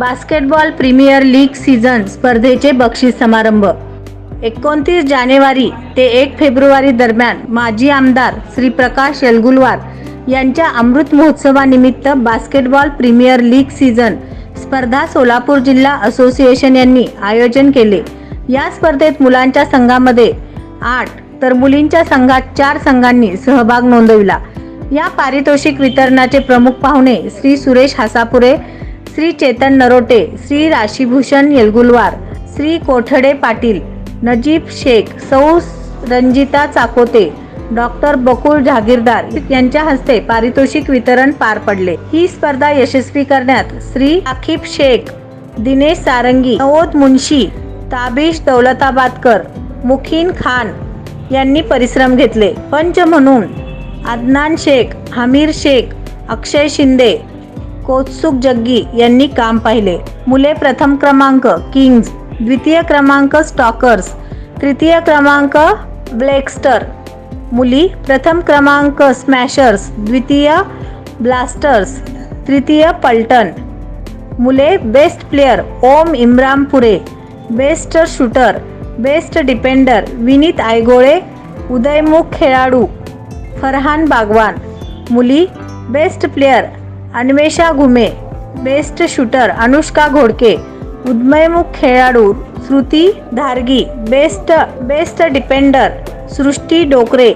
Basketball premier league season स्पर्धेचे बक्षीस समारंभ 29 जानेवारी ते 1 फेब्रुवारी दरम्यान माजी आमदार श्री प्रकाश येलगुलवार यांच्या अमृत महोत्सवानिमित्त बास्केटबॉल प्रीमियर लीग सीझन स्पर्धा सोलापूर जिल्हा असोसिएशन यांनी आयोजन केले। या स्पर्धेत मुलांच्या संघामध्ये 8 तर मुलींच्या संघात 4 संघांनी सहभाग नोंदविला। या पारितोषिक वितरणाचे प्रमुख पाहुणे श्री सुरेश हासापुरे, श्री चेतन नरोटे, श्री राशीभूषण येलगुलवार, श्री कोठडे पाटील, नजीब शेख, सौ रंजिता चाकोते, डॉक्टर बकुल जहागीरदार यांच्या हस्ते पारितोषिक वितरण पार पडले। ही स्पर्धा यशस्वी करण्यात श्री आकिब शेख, दिनेश सारंगी, नवोद मुंशी, ताबिश दौलताबादकर, मुखीन खान यांनी परिश्रम घेतले। पंच म्हणून अदनान शेख, हमीर शेख, अक्षय शिंदे, कौत्सुक जग्गी यांनी काम पाहिले। मुले प्रथम क्रमांक किंग्ज, द्वितीय क्रमांक स्टॉकर्स, तृतीय क्रमांक ब्लॅकस्टर, मुली प्रथम क्रमांक स्मॅशर्स, द्वितीय ब्लास्टर्स, तृतीय पलटन। मुले best player Om Imrampure, best shooter, best defender Vineet Aygole, उदयमुख खेळाडू फरहान बागवान। मुली best player Anvesha Ghume, best shooter Anushka Ghodke, उदयमुख खेळाडू श्रुती धारगी, बेस्ट डिफेंडर सृष्टी डोकरे।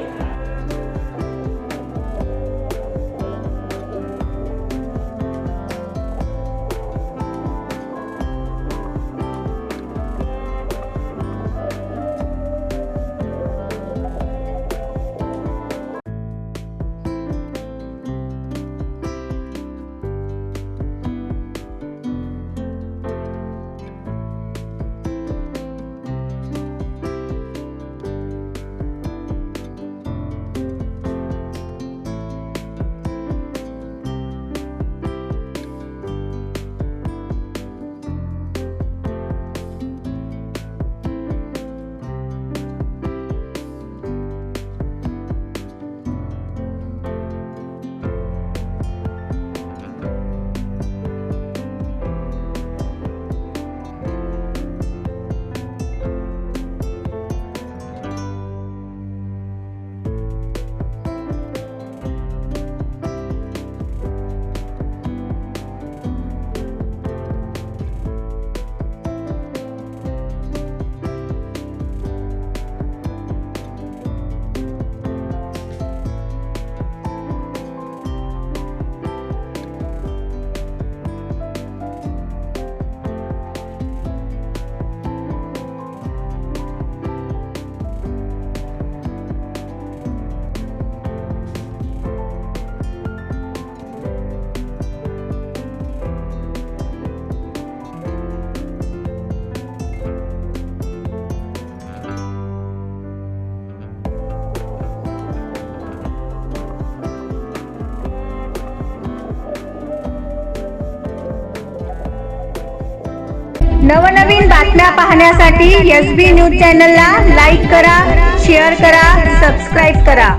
नवनवीन बातम्या पाहण्यासाठी SB न्यूज चॅनलला लाईक करा, शेअर करा, सबस्क्राईब करा।